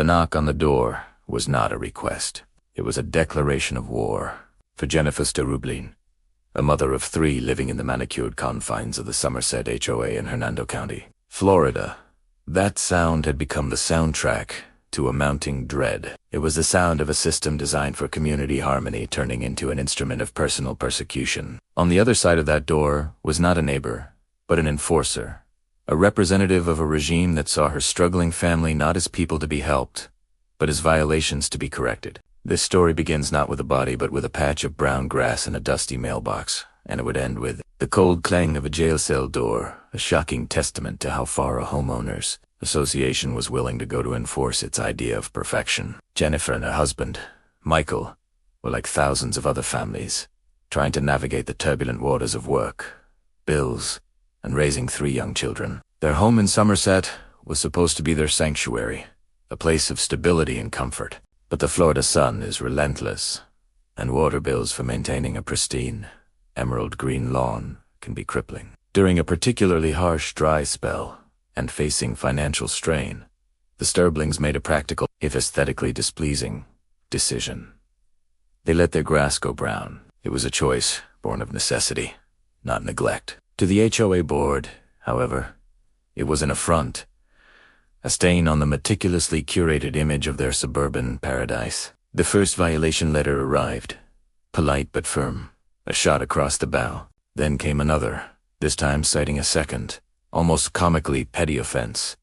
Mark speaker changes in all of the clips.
Speaker 1: The knock on the door was not a request. It was a declaration of war for Jennifer Stribling, a mother of 3 living in the manicured confines of the Somerset HOA in Hernando County, Florida. That sound had become the soundtrack to a mounting dread. It was the sound of a system designed for community harmony turning into an instrument of personal persecution. On the other side of that door was not a neighbor, but an enforcer, a representative of a regime that saw her struggling family not as people to be helped, but as violations to be corrected. This story begins not with a body but with a patch of brown grass and a dusty mailbox, and it would end with the cold clang of a jail cell door, a shocking testament to how far a homeowners association was willing to go to enforce its idea of perfection. Jennifer and her husband, Michael, were like thousands of other families, trying to navigate the turbulent waters of work, bills, and raising 3 young children. Their home in Somerset was supposed to be their sanctuary, a place of stability and comfort. But the Florida sun is relentless, and water bills for maintaining a pristine, emerald green lawn can be crippling. During a particularly harsh dry spell, and facing financial strain, the Striblings made a practical, if aesthetically displeasing, decision. They let their grass go brown. It was a choice born of necessity, not neglect. To the HOA board, however, it was an affront, a stain on the meticulously curated image of their suburban paradise. The first violation letter arrived, polite but firm, a shot across the bow. Then came another, this time citing a second, almost comically petty offense,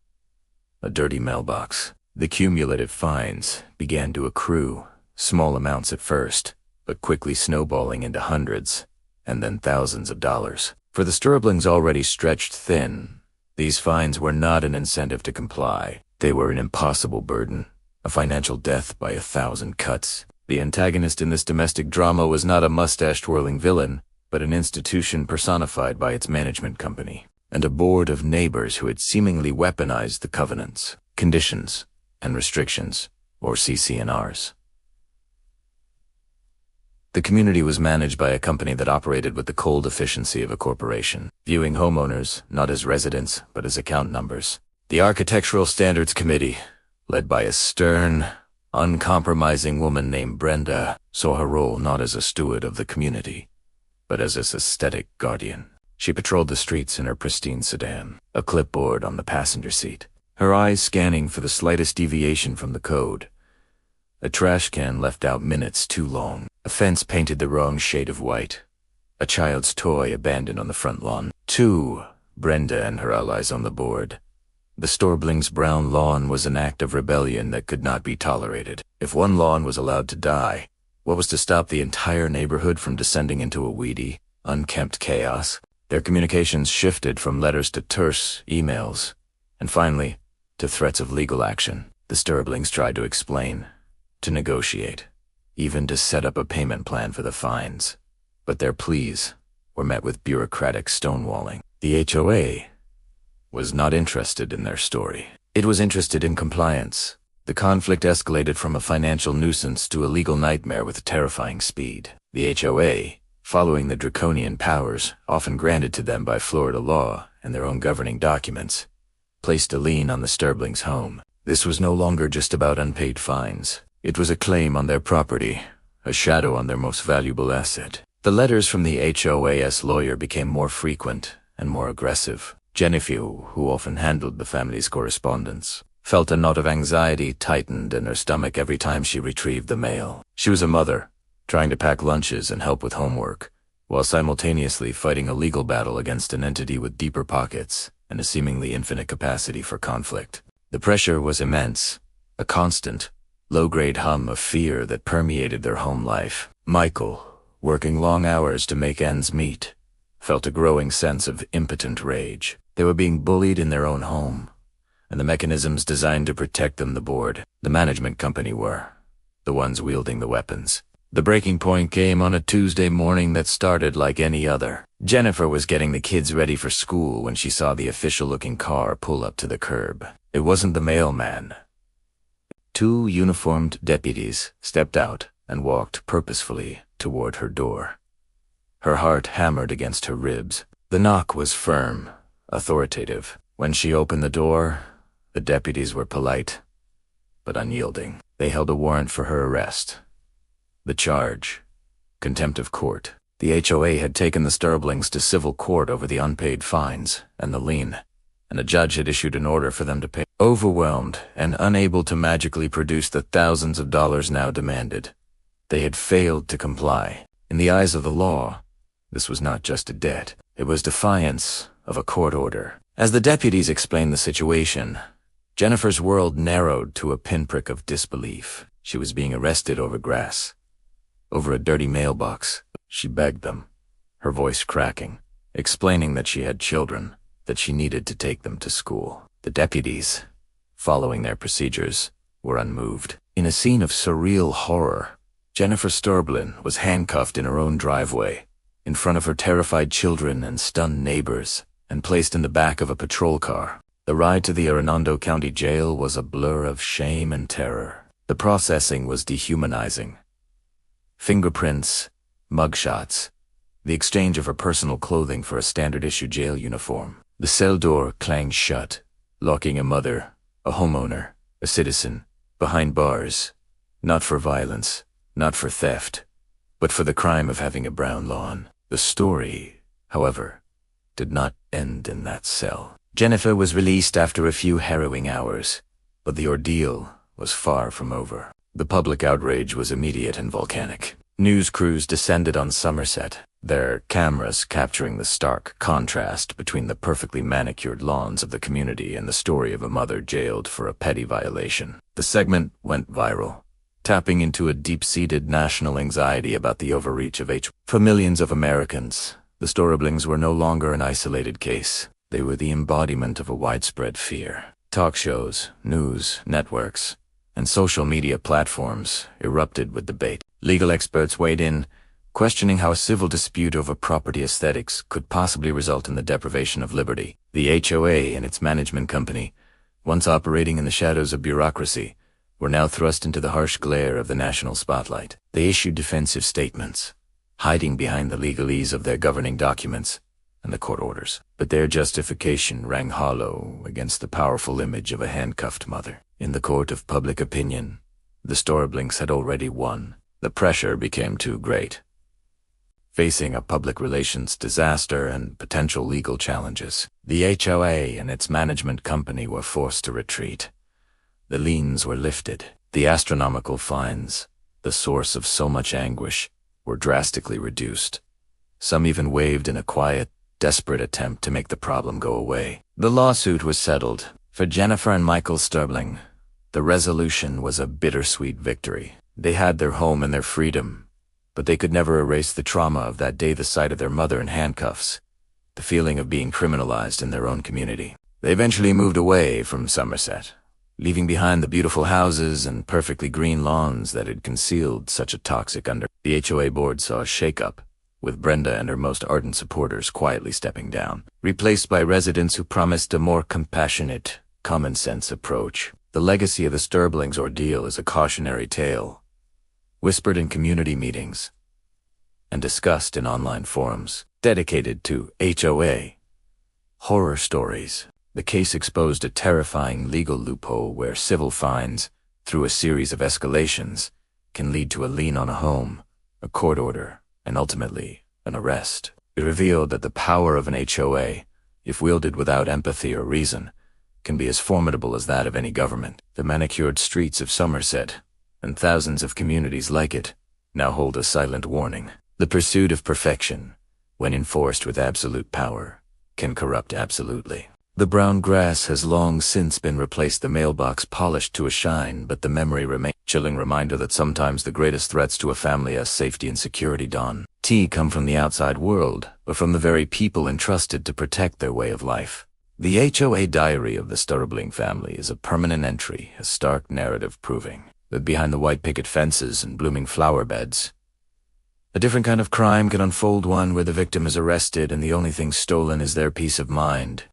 Speaker 1: a dirty mailbox. The cumulative fines began to accrue, small amounts at first, but quickly snowballing into hundreds, and then thousands of dollars. For the Striblings already stretched thin, these fines were not an incentive to comply. They were an impossible burden, a financial death by 1,000 cuts. The antagonist in this domestic drama was not a mustache-twirling villain, but an institution personified by its management company, and a board of neighbors who had seemingly weaponized the covenants, conditions, and restrictions, or CC&Rs. The community was managed by a company that operated with the cold efficiency of a corporation, viewing homeowners not as residents but as account numbers. The Architectural Standards Committee, led by a stern, uncompromising woman named Brenda, saw her role not as a steward of the community, but as its aesthetic guardian. She patrolled the streets in her pristine sedan, a clipboard on the passenger seat, her eyes scanning for the slightest deviation from the code. A trash can left out minutes too long, a fence painted the wrong shade of white, a child's toy abandoned on the front lawn. Brenda and her allies on the board. The Striblings' brown lawn was an act of rebellion that could not be tolerated. If one lawn was allowed to die, what was to stop the entire neighborhood from descending into a weedy, unkempt chaos? Their communications shifted from letters to terse emails, and finally, to threats of legal action. The Striblings tried to explain, to negotiate, even to set up a payment plan for the fines. But their pleas were met with bureaucratic stonewalling. The HOA was not interested in their story. It was interested in compliance. The conflict escalated from a financial nuisance to a legal nightmare with terrifying speed. The HOA, following the draconian powers often granted to them by Florida law and their own governing documents, placed a lien on the Striblings' home. This was no longer just about unpaid fines. It was a claim on their property, a shadow on their most valuable asset. The letters from the HOA's lawyer became more frequent and more aggressive. Jennifer, who often handled the family's correspondence, felt a knot of anxiety tightened in her stomach every time she retrieved the mail. She was a mother, trying to pack lunches and help with homework, while simultaneously fighting a legal battle against an entity with deeper pockets and a seemingly infinite capacity for conflict. The pressure was immense, a constant, low-grade hum of fear that permeated their home life. Michael, working long hours to make ends meet, felt a growing sense of impotent rage. They were being bullied in their own home, and the mechanisms designed to protect them, the board, the management company, were the ones wielding the weapons. The breaking point came on a Tuesday morning that started like any other. Jennifer was getting the kids ready for school when she saw the official-looking car pull up to the curb. It wasn't the mailman. 2 uniformed deputies stepped out and walked purposefully toward her door. Her heart hammered against her ribs. The knock was firm, authoritative. When she opened the door, the deputies were polite, but unyielding. They held a warrant for her arrest. The charge: contempt of court. The HOA had taken the Striblings to civil court over the unpaid fines and the lien, and a judge had issued an order for them to pay. Overwhelmed and unable to magically produce the thousands of dollars now demanded, they had failed to comply. In the eyes of the law, this was not just a debt. It was defiance of a court order. As the deputies explained the situation, Jennifer's world narrowed to a pinprick of disbelief. She was being arrested over grass, over a dirty mailbox. She begged them, her voice cracking, explaining that she had children, that she needed to take them to school. The deputies, following their procedures, were unmoved. In a scene of surreal horror, Jennifer Stribling was handcuffed in her own driveway, in front of her terrified children and stunned neighbors, and placed in the back of a patrol car. The ride to the Hernando County jail was a blur of shame and terror. The processing was dehumanizing. Fingerprints, mugshots, the exchange of her personal clothing for a standard-issue jail uniform. The cell door clanged shut, locking a mother, a homeowner, a citizen, behind bars, not for violence, not for theft, but for the crime of having a brown lawn. The story, however, did not end in that cell. Jennifer was released after a few harrowing hours, but the ordeal was far from over. The public outrage was immediate and volcanic. News crews descended on Somerset, their cameras capturing the stark contrast between the perfectly manicured lawns of the community and the story of a mother jailed for a petty violation. The segment went viral, tapping into a deep-seated national anxiety about the overreach of HOA. For millions of Americans, the Striblings were no longer an isolated case. They were the embodiment of a widespread fear. Talk shows, news, networks, and social media platforms erupted with debate. Legal experts weighed in, questioning how a civil dispute over property aesthetics could possibly result in the deprivation of liberty. The HOA and its management company, once operating in the shadows of bureaucracy, were now thrust into the harsh glare of the national spotlight. They issued defensive statements, hiding behind the legalese of their governing documents and the court orders. But their justification rang hollow against the powerful image of a handcuffed mother. In the court of public opinion, the Striblings had already won. The pressure became too great. Facing a public relations disaster and potential legal challenges, the HOA and its management company were forced to retreat. The liens were lifted. The astronomical fines, the source of so much anguish, were drastically reduced. Some even waived in a quiet, desperate attempt to make the problem go away. The lawsuit was settled. For Jennifer and Michael Stribling, the resolution was a bittersweet victory. They had their home and their freedom, but they could never erase the trauma of that day, the sight of their mother in handcuffs, the feeling of being criminalized in their own community. They eventually moved away from Somerset, leaving behind the beautiful houses and perfectly green lawns that had concealed such a toxic under. The HOA board saw a shakeup, with Brenda and her most ardent supporters quietly stepping down, replaced by residents who promised a more compassionate, common-sense approach. The legacy of the Striblings' ordeal is a cautionary tale, whispered in community meetings and discussed in online forums dedicated to HOA horror stories. The case exposed a terrifying legal loophole where civil fines, through a series of escalations, can lead to a lien on a home, a court order, and ultimately an arrest. It revealed that the power of an HOA, if wielded without empathy or reason, can be as formidable as that of any government. The manicured streets of Somerset, and thousands of communities like it, now hold a silent warning. The pursuit of perfection, when enforced with absolute power, can corrupt absolutely. The brown grass has long since been replaced, the mailbox polished to a shine, but the memory remains. Chilling reminder that sometimes the greatest threats to a family as safety and security don't come from the outside world, but from the very people entrusted to protect their way of life. The HOA diary of the Stribling family is a permanent entry, a stark narrative proving that behind the white picket fences and blooming flower beds, a different kind of crime can unfold, one where the victim is arrested and the only thing stolen is their peace of mind.